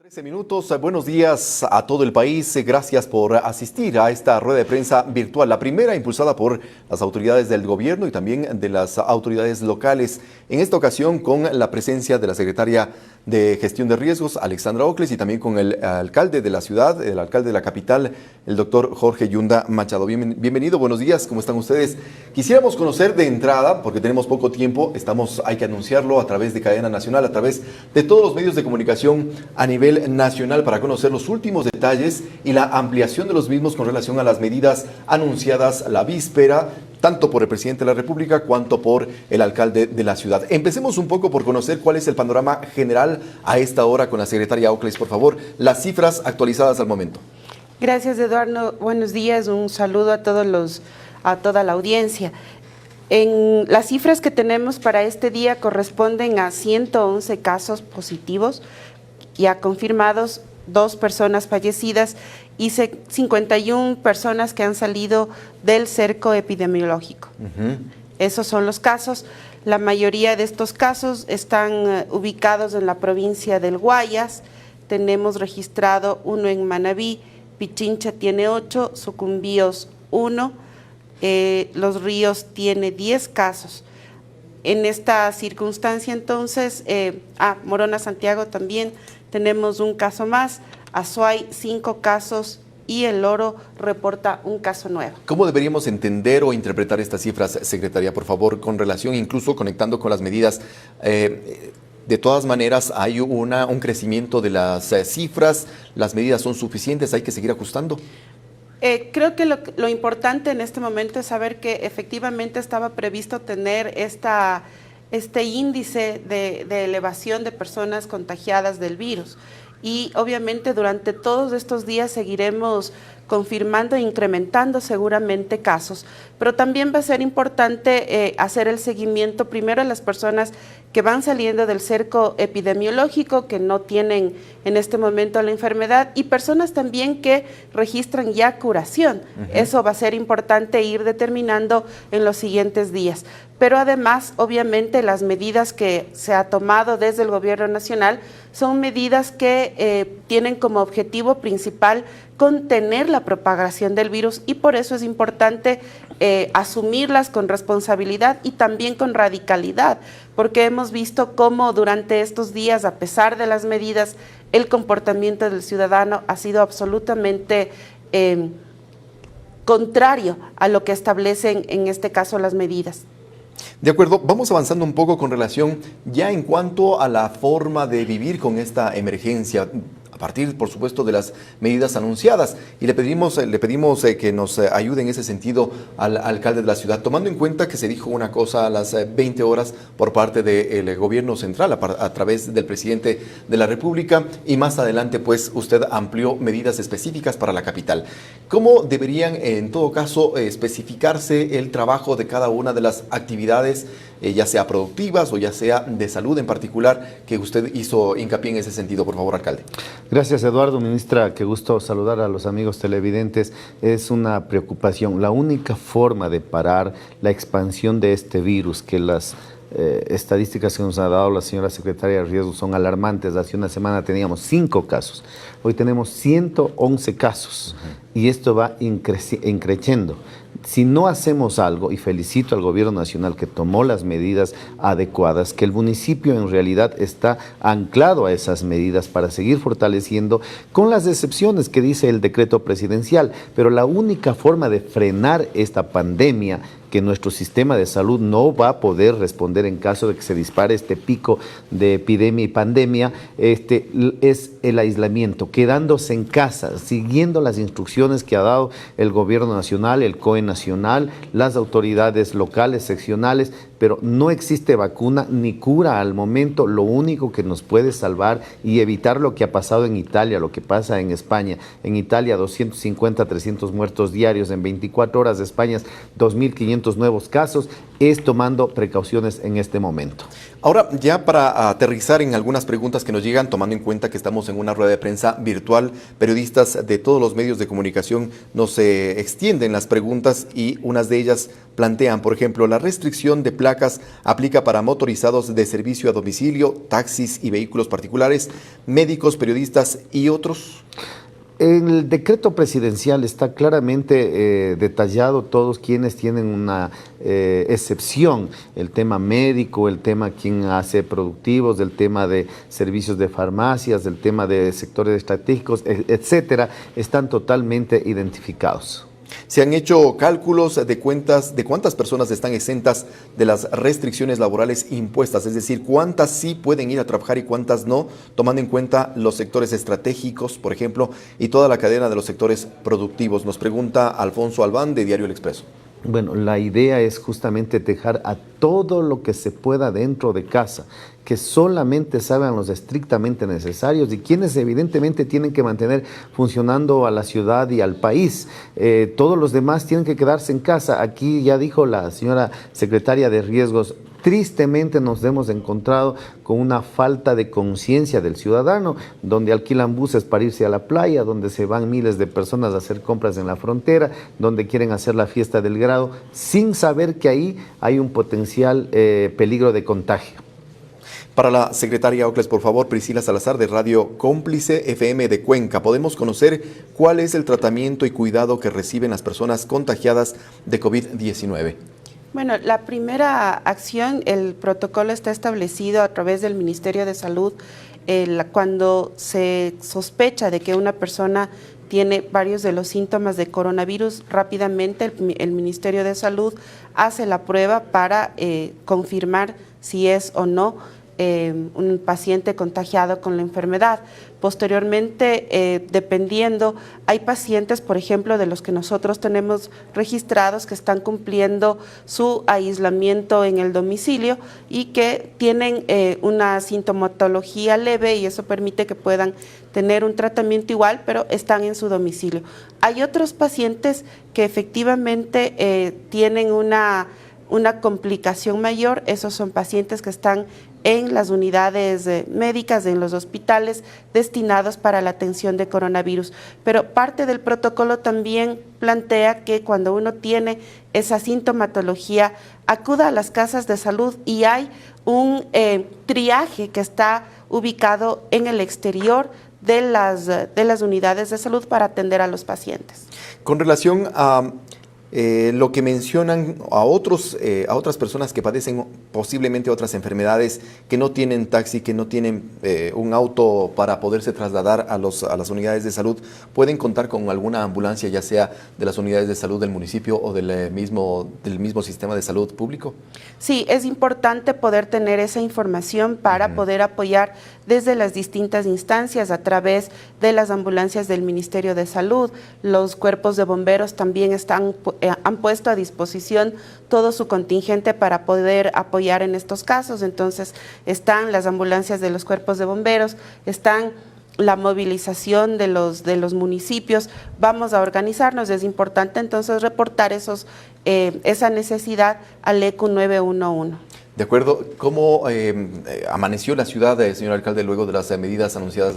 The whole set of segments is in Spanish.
13 minutos, buenos días a todo el país, gracias por asistir a esta rueda de prensa virtual, la primera impulsada por las autoridades del gobierno y también de las autoridades locales, en esta ocasión con la presencia de la secretaria de Gestión de Riesgos, Alexandra Ocles, y también con el alcalde de la ciudad, el alcalde de la capital, el doctor Jorge Yunda Machado. Bienvenido, buenos días, ¿cómo están ustedes? Quisiéramos conocer de entrada, porque tenemos poco tiempo, hay que anunciarlo a través de cadena nacional, a través de todos los medios de comunicación a nivel nacional para conocer los últimos detalles y la ampliación de los mismos con relación a las medidas anunciadas la víspera, tanto por el presidente de la República cuanto por el alcalde de la ciudad. Empecemos un poco por conocer cuál es el panorama general a esta hora con la secretaria Ocles, por favor, las cifras actualizadas al momento. Gracias, Eduardo. Buenos días, un saludo a toda la audiencia. Las cifras que tenemos para este día corresponden a 111 casos positivos, ya confirmados, 2 personas fallecidas y 51 personas que han salido del cerco epidemiológico. Esos son los casos. La mayoría de estos casos están ubicados en la provincia del Guayas. Tenemos registrado 1 en Manabí, Pichincha tiene 8, Sucumbíos 1, Los Ríos tiene 10 casos. En esta circunstancia, entonces, Morona Santiago también tenemos un caso más, Azuay 5 casos y El Oro reporta un caso nuevo. ¿Cómo deberíamos entender o interpretar estas cifras, secretaria, por favor, con relación, incluso conectando con las medidas? De todas maneras, hay un crecimiento de las cifras, las medidas son suficientes, hay que seguir ajustando. Creo que lo importante en este momento es saber que efectivamente estaba previsto tener este índice de elevación de personas contagiadas del virus. Y obviamente durante todos estos días seguiremos confirmando e incrementando seguramente casos, pero también va a ser importante hacer el seguimiento primero a las personas que van saliendo del cerco epidemiológico, que no tienen en este momento la enfermedad, y personas también que registran ya curación. Eso va a ser importante ir determinando en los siguientes días. Pero además, obviamente, las medidas que se ha tomado desde el Gobierno Nacional son medidas que tienen como objetivo principal contener la propagación del virus, y por eso es importante asumirlas con responsabilidad y también con radicalidad, porque hemos visto cómo durante estos días, a pesar de las medidas, el comportamiento del ciudadano ha sido absolutamente contrario a lo que establecen en este caso las medidas. De acuerdo, vamos avanzando un poco con relación ya en cuanto a la forma de vivir con esta emergencia, a partir, por supuesto, de las medidas anunciadas. Y le pedimos que nos ayude en ese sentido al alcalde de la ciudad, tomando en cuenta que se dijo una cosa a las 20 horas por parte del gobierno central, a través del presidente de la República, y más adelante, pues, usted amplió medidas específicas para la capital. ¿Cómo deberían, en todo caso, especificarse el trabajo de cada una de las actividades, ya sea productivas o ya sea de salud en particular, que usted hizo hincapié en ese sentido, por favor, alcalde? Gracias, Eduardo. Ministra, qué gusto saludar a los amigos televidentes. Es una preocupación. La única forma de parar la expansión de este virus, que las estadísticas que nos ha dado la señora secretaria de Riesgos son alarmantes. Hace una semana teníamos 5 casos, hoy tenemos 111 casos y esto va increciendo. Si no hacemos algo, y felicito al gobierno nacional que tomó las medidas adecuadas, que el municipio en realidad está anclado a esas medidas para seguir fortaleciendo, con las excepciones que dice el decreto presidencial, pero la única forma de frenar esta pandemia, que nuestro sistema de salud no va a poder responder en caso de que se dispare este pico de epidemia y pandemia, es el aislamiento, quedándose en casa, siguiendo las instrucciones que ha dado el gobierno nacional, el COE nacional, las autoridades locales, seccionales, pero no existe vacuna ni cura al momento. Lo único que nos puede salvar y evitar lo que ha pasado en Italia, lo que pasa en España. En Italia 250, 300 muertos diarios, en 24 horas de España 2.500 nuevos casos. es tomando precauciones en este momento. Ahora, ya para aterrizar en algunas preguntas que nos llegan, tomando en cuenta que estamos en una rueda de prensa virtual, periodistas de todos los medios de comunicación nos extienden las preguntas y unas de ellas plantean, por ejemplo, la restricción de placas aplica para motorizados de servicio a domicilio, taxis y vehículos particulares, médicos, periodistas y otros. En el decreto presidencial está claramente detallado todos quienes tienen una excepción, el tema médico, el tema quien hace productivos, el tema de servicios de farmacias, el tema de sectores estratégicos, etcétera, están totalmente identificados. ¿Se han hecho cálculos de cuentas de cuántas personas están exentas de las restricciones laborales impuestas? Es decir, cuántas sí pueden ir a trabajar y cuántas no, tomando en cuenta los sectores estratégicos, por ejemplo, y toda la cadena de los sectores productivos. Nos pregunta Alfonso Albán, de Diario El Expreso. Bueno, la idea es justamente dejar a todo lo que se pueda dentro de casa, que solamente salgan los estrictamente necesarios y quienes evidentemente tienen que mantener funcionando a la ciudad y al país. Todos los demás tienen que quedarse en casa. Aquí ya dijo la señora secretaria de Riesgos, tristemente nos hemos encontrado con una falta de conciencia del ciudadano, donde alquilan buses para irse a la playa, donde se van miles de personas a hacer compras en la frontera, donde quieren hacer la fiesta del grado, sin saber que ahí hay un potencial peligro de contagio. Para la secretaria Ocles, por favor, Priscila Salazar, de Radio Cómplice FM de Cuenca. ¿Podemos conocer cuál es el tratamiento y cuidado que reciben las personas contagiadas de COVID-19? Bueno, la primera acción, el protocolo está establecido a través del Ministerio de Salud cuando se sospecha de que una persona tiene varios de los síntomas de coronavirus. Rápidamente el Ministerio de Salud hace la prueba para confirmar si es o no un paciente contagiado con la enfermedad. Posteriormente, dependiendo, hay pacientes, por ejemplo, de los que nosotros tenemos registrados que están cumpliendo su aislamiento en el domicilio y que tienen una sintomatología leve y eso permite que puedan tener un tratamiento igual, pero están en su domicilio. Hay otros pacientes que efectivamente tienen una complicación mayor. Esos son pacientes que están en las unidades médicas, en los hospitales destinados para la atención de coronavirus. Pero parte del protocolo también plantea que cuando uno tiene esa sintomatología, acuda a las casas de salud y hay un triaje que está ubicado en el exterior de las unidades de salud para atender a los pacientes. Con relación a lo que mencionan a otras personas que padecen posiblemente otras enfermedades, que no tienen taxi, que no tienen un auto para poderse trasladar a las unidades de salud, ¿pueden contar con alguna ambulancia, ya sea de las unidades de salud del municipio o del mismo sistema de salud público? Sí, es importante poder tener esa información para poder apoyar desde las distintas instancias a través de las ambulancias del Ministerio de Salud. Los cuerpos de bomberos también han puesto a disposición todo su contingente para poder apoyar en estos casos. Entonces están las ambulancias de los cuerpos de bomberos, están la movilización de los municipios. Vamos a organizarnos. Es importante entonces reportar esa necesidad al ECU 911. De acuerdo. ¿Cómo amaneció la ciudad, señor alcalde, luego de las medidas anunciadas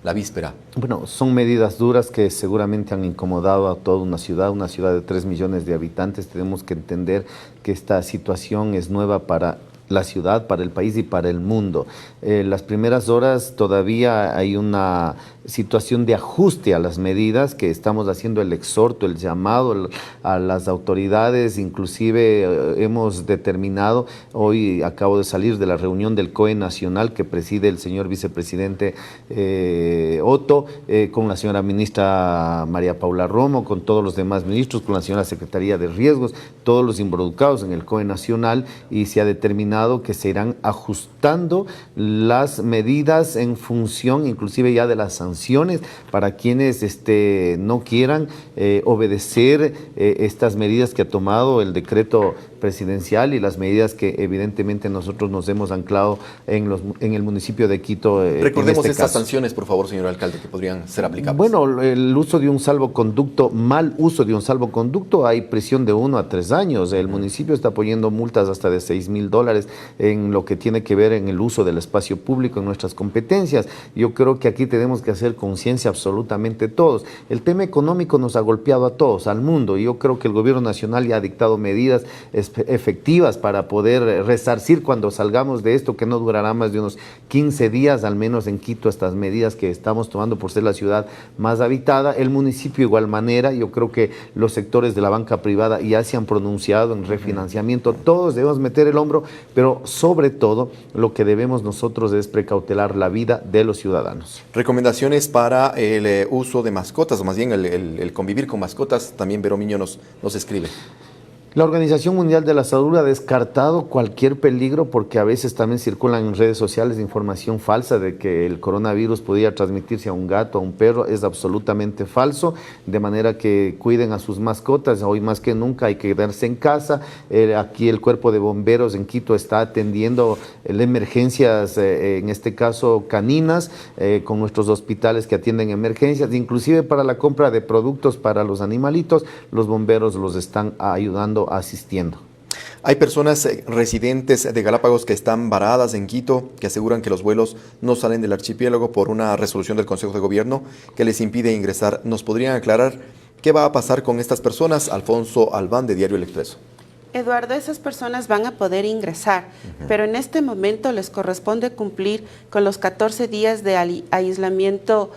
la víspera? Bueno, son medidas duras que seguramente han incomodado a toda una ciudad de 3 millones de habitantes. Tenemos que entender que esta situación es nueva para la ciudad, para el país y para el mundo. Las primeras horas todavía hay una situación de ajuste a las medidas que estamos haciendo el exhorto, el llamado a las autoridades. Inclusive hemos determinado, hoy acabo de salir de la reunión del COE Nacional que preside el señor vicepresidente Otto, con la señora ministra María Paula Romo, con todos los demás ministros, con la señora Secretaría de Riesgos, todos los involucrados en el COE Nacional, y se ha determinado determinado que se irán ajustando las medidas en función inclusive ya de las sanciones para quienes no quieran obedecer estas medidas que ha tomado el decreto presidencial y las medidas que evidentemente nosotros nos hemos anclado en el municipio de Quito. Recordemos estas sanciones, por favor, señor alcalde, que podrían ser aplicables. Bueno, el uso de un salvoconducto, mal uso de un salvoconducto, hay prisión de 1 a 3 años. El municipio está poniendo multas hasta de $6,000 en lo que tiene que ver en el uso del espacio público, en nuestras competencias. Yo creo que aquí tenemos que hacer conciencia absolutamente todos. El tema económico nos ha golpeado a todos, al mundo, y yo creo que el gobierno nacional ya ha dictado medidas efectivas para poder resarcir cuando salgamos de esto, que no durará más de unos 15 días, al menos en Quito, estas medidas que estamos tomando por ser la ciudad más habitada. El municipio igual manera, yo creo que los sectores de la banca privada ya se han pronunciado en refinanciamiento, todos debemos meter el hombro, pero sobre todo lo que debemos nosotros es precautelar la vida de los ciudadanos. Recomendaciones para el uso de mascotas, o más bien el convivir con mascotas, también Vero Miño nos escribe. La Organización Mundial de la Salud ha descartado cualquier peligro porque a veces también circulan en redes sociales información falsa de que el coronavirus podía transmitirse a un gato, a un perro. Es absolutamente falso, de manera que cuiden a sus mascotas. Hoy más que nunca hay que quedarse en casa. Aquí el Cuerpo de Bomberos en Quito está atendiendo emergencias, en este caso caninas, con nuestros hospitales que atienden emergencias. Inclusive para la compra de productos para los animalitos, los bomberos los están ayudando, asistiendo. Hay personas residentes de Galápagos que están varadas en Quito, que aseguran que los vuelos no salen del archipiélago por una resolución del Consejo de Gobierno que les impide ingresar. ¿Nos podrían aclarar qué va a pasar con estas personas? Alfonso Albán, de Diario El Expreso. Eduardo, esas personas van a poder ingresar, pero en este momento les corresponde cumplir con los 14 días de aislamiento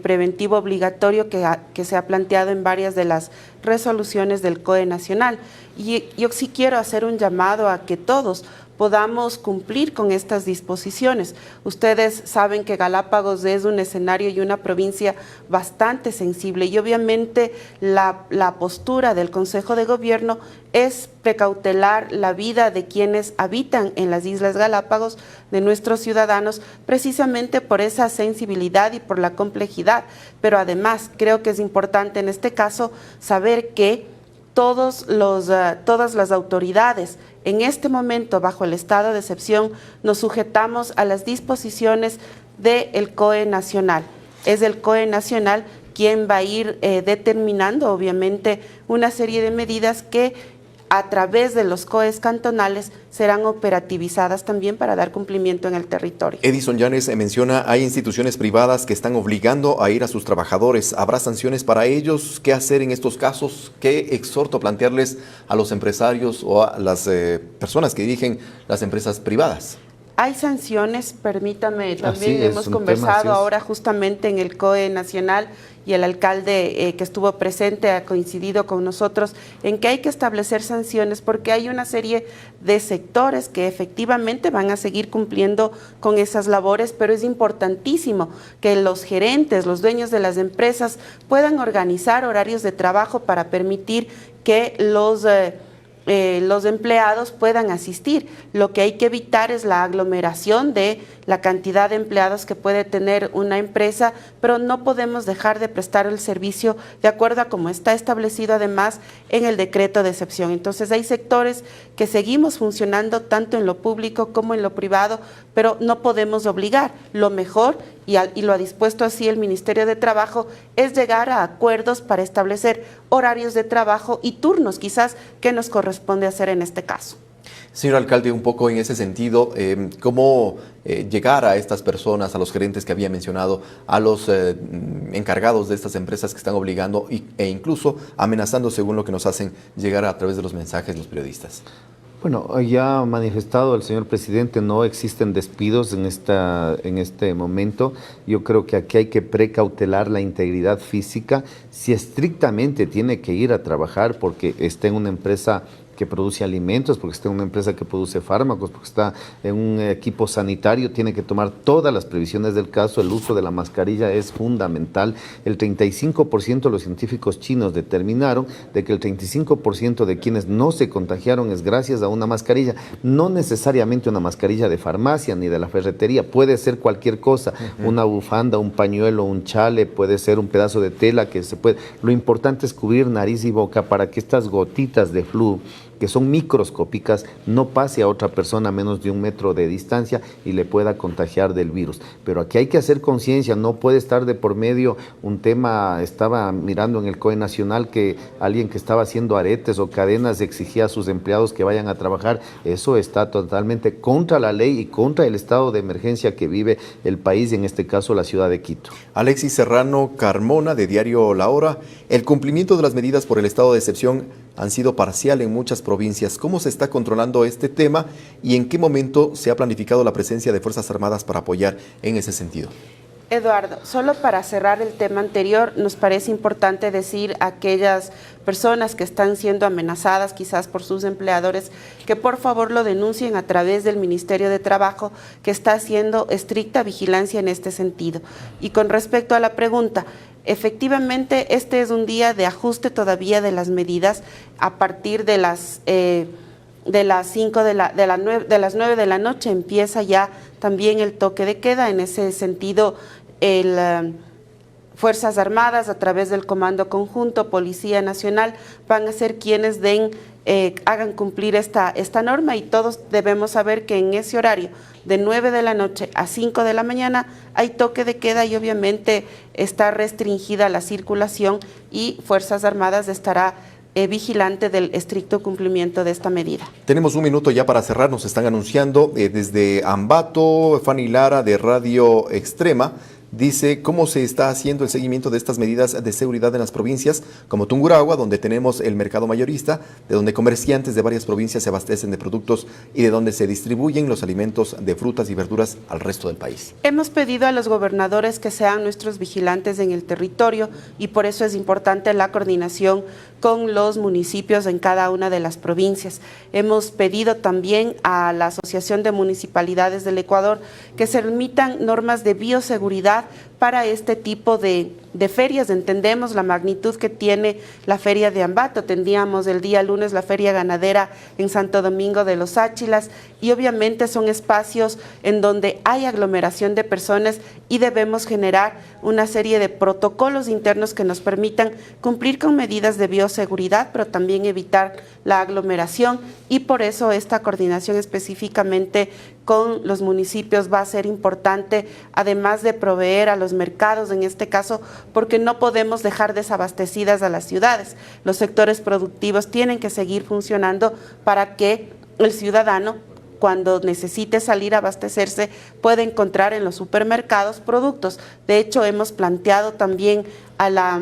preventivo obligatorio que se ha planteado en varias de las resoluciones del COE Nacional. Y yo sí quiero hacer un llamado a que todos podamos cumplir con estas disposiciones. Ustedes saben que Galápagos es un escenario y una provincia bastante sensible y obviamente la postura del Consejo de Gobierno es precautelar la vida de quienes habitan en las Islas Galápagos, de nuestros ciudadanos, precisamente por esa sensibilidad y por la complejidad. Pero además creo que es importante en este caso saber que todas las autoridades en este momento, bajo el estado de excepción, nos sujetamos a las disposiciones del COE Nacional. Es el COE Nacional quien va a ir determinando, obviamente, una serie de medidas que a través de los COEs cantonales serán operativizadas también para dar cumplimiento en el territorio. Edison Llanes menciona, hay instituciones privadas que están obligando a ir a sus trabajadores. ¿Habrá sanciones para ellos? ¿Qué hacer en estos casos? ¿Qué exhorto plantearles a los empresarios o a las personas que dirigen las empresas privadas? Hay sanciones, permítame, también Así es, hemos un conversado tema, ahora justamente en el COE Nacional y el alcalde que estuvo presente ha coincidido con nosotros en que hay que establecer sanciones porque hay una serie de sectores que efectivamente van a seguir cumpliendo con esas labores, pero es importantísimo que los gerentes, los dueños de las empresas puedan organizar horarios de trabajo para permitir que los empleados puedan asistir. Lo que hay que evitar es la aglomeración de la cantidad de empleados que puede tener una empresa, pero no podemos dejar de prestar el servicio de acuerdo a como está establecido además en el decreto de excepción. Entonces hay sectores que seguimos funcionando tanto en lo público como en lo privado, pero no podemos obligar. Lo mejor, y lo ha dispuesto así el Ministerio de Trabajo, es llegar a acuerdos para establecer horarios de trabajo y turnos quizás que nos corresponde hacer en este caso. Señor alcalde, un poco en ese sentido, ¿cómo llegar a estas personas, a los gerentes que había mencionado, a los encargados de estas empresas que están obligando e incluso amenazando, según lo que nos hacen llegar a través de los mensajes los periodistas? Bueno, ya ha manifestado el señor presidente, no existen despidos en este momento. Yo creo que aquí hay que precautelar la integridad física. Si estrictamente tiene que ir a trabajar porque está en una empresa que produce alimentos, porque está en una empresa que produce fármacos, porque está en un equipo sanitario, tiene que tomar todas las previsiones del caso. El uso de la mascarilla es fundamental. El 35% de los científicos chinos determinaron de que el 35% de quienes no se contagiaron es gracias a una mascarilla, no necesariamente una mascarilla de farmacia ni de la ferretería, puede ser cualquier cosa, una bufanda, un pañuelo, un chale, puede ser un pedazo de tela que se puede. Lo importante es cubrir nariz y boca para que estas gotitas de flu, que son microscópicas, no pase a otra persona a menos de 1 metro de distancia y le pueda contagiar del virus. Pero aquí hay que hacer conciencia, no puede estar de por medio un tema. Estaba mirando en el COE Nacional que alguien que estaba haciendo aretes o cadenas exigía a sus empleados que vayan a trabajar. Eso está totalmente contra la ley y contra el estado de emergencia que vive el país, en este caso la ciudad de Quito. Alexis Serrano Carmona, de Diario La Hora. El cumplimiento de las medidas por el estado de excepción han sido parcial en muchas provincias. ¿Cómo se está controlando este tema y en qué momento se ha planificado la presencia de Fuerzas Armadas para apoyar en ese sentido? Eduardo, solo para cerrar el tema anterior, nos parece importante decir a aquellas personas que están siendo amenazadas quizás por sus empleadores que por favor lo denuncien a través del Ministerio de Trabajo, que está haciendo estricta vigilancia en este sentido. Y con respecto a la pregunta, efectivamente este es un día de ajuste todavía de las medidas a partir de las 9 de la noche empieza ya también el toque de queda. En ese sentido, Fuerzas Armadas a través del Comando Conjunto, Policía Nacional, van a ser quienes hagan cumplir esta norma, y todos debemos saber que en ese horario de 9 de la noche a 5 de la mañana hay toque de queda y obviamente está restringida la circulación y Fuerzas Armadas estará vigilante del estricto cumplimiento de esta medida. Tenemos un minuto ya para cerrar. Nos están anunciando desde Ambato, Fanny Lara de Radio Extrema. Dice cómo se está haciendo el seguimiento de estas medidas de seguridad en las provincias como Tungurahua, donde tenemos el mercado mayorista, de donde comerciantes de varias provincias se abastecen de productos y de donde se distribuyen los alimentos de frutas y verduras al resto del país. Hemos pedido a los gobernadores que sean nuestros vigilantes en el territorio y por eso es importante la coordinación con los municipios en cada una de las provincias. Hemos pedido también a la Asociación de Municipalidades del Ecuador que se emitan normas de bioseguridad para este tipo de ferias. Entendemos la magnitud que tiene la feria de Ambato. Tendríamos el día lunes la feria ganadera en Santo Domingo de los Áchilas y obviamente son espacios en donde hay aglomeración de personas y debemos generar una serie de protocolos internos que nos permitan cumplir con medidas de bioseguridad, pero también evitar la aglomeración, y por eso esta coordinación específicamente con los municipios va a ser importante, además de proveer a los mercados en este caso, porque no podemos dejar desabastecidas a las ciudades. Los sectores productivos tienen que seguir funcionando para que el ciudadano, cuando necesite salir a abastecerse, pueda encontrar en los supermercados productos. De hecho, hemos planteado también a la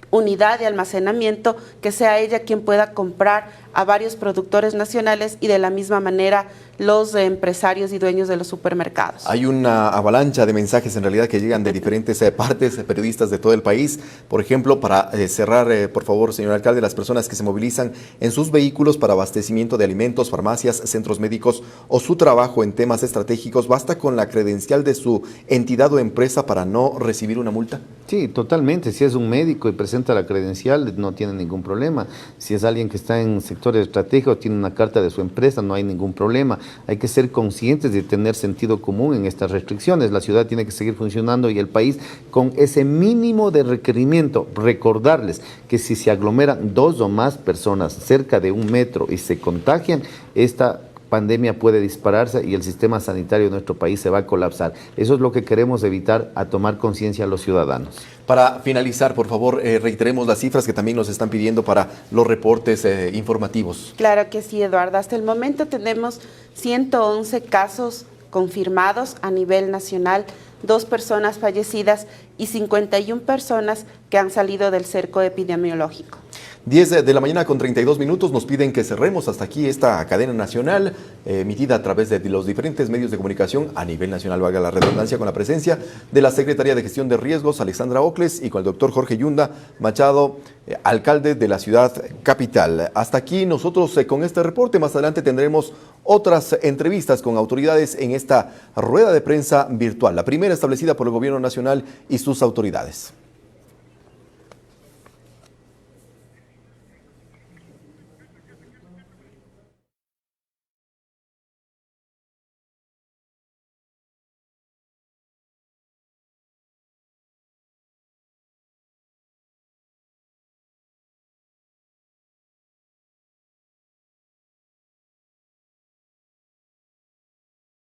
unidad de almacenamiento que sea ella quien pueda comprar a varios productores nacionales y de la misma manera los empresarios y dueños de los supermercados. Hay una avalancha de mensajes en realidad que llegan de diferentes partes, periodistas de todo el país. Por ejemplo, para cerrar, por favor, señor alcalde, las personas que se movilizan en sus vehículos para abastecimiento de alimentos, farmacias, centros médicos o su trabajo en temas estratégicos, ¿basta con la credencial de su entidad o empresa para no recibir una multa? Sí, totalmente. Si es un médico y presenta la credencial, no tiene ningún problema. Si es alguien que está en sectores estratégicos, tiene una carta de su empresa, no hay ningún problema. Hay que ser conscientes de tener sentido común en estas restricciones. La ciudad tiene que seguir funcionando y el país con ese mínimo de requerimiento. Recordarles que si se aglomeran 2 o más personas cerca de 1 metro y se contagian, esta pandemia puede dispararse y el sistema sanitario de nuestro país se va a colapsar. Eso es lo que queremos evitar, a tomar conciencia a los ciudadanos. Para finalizar, por favor, reiteremos las cifras que también nos están pidiendo para los reportes informativos. Claro que sí, Eduardo. Hasta el momento tenemos 111 casos confirmados a nivel nacional, 2 personas fallecidas y 51 personas que han salido del cerco epidemiológico. 10 de la mañana con 32 minutos nos piden que cerremos hasta aquí esta cadena nacional emitida a través de los diferentes medios de comunicación a nivel nacional, valga la redundancia, con la presencia de la Secretaría de Gestión de Riesgos, Alexandra Ocles, y con el doctor Jorge Yunda Machado, alcalde de la ciudad capital. Hasta aquí nosotros con este reporte. Más adelante tendremos otras entrevistas con autoridades en esta rueda de prensa virtual, la primera establecida por el Gobierno Nacional y sus autoridades.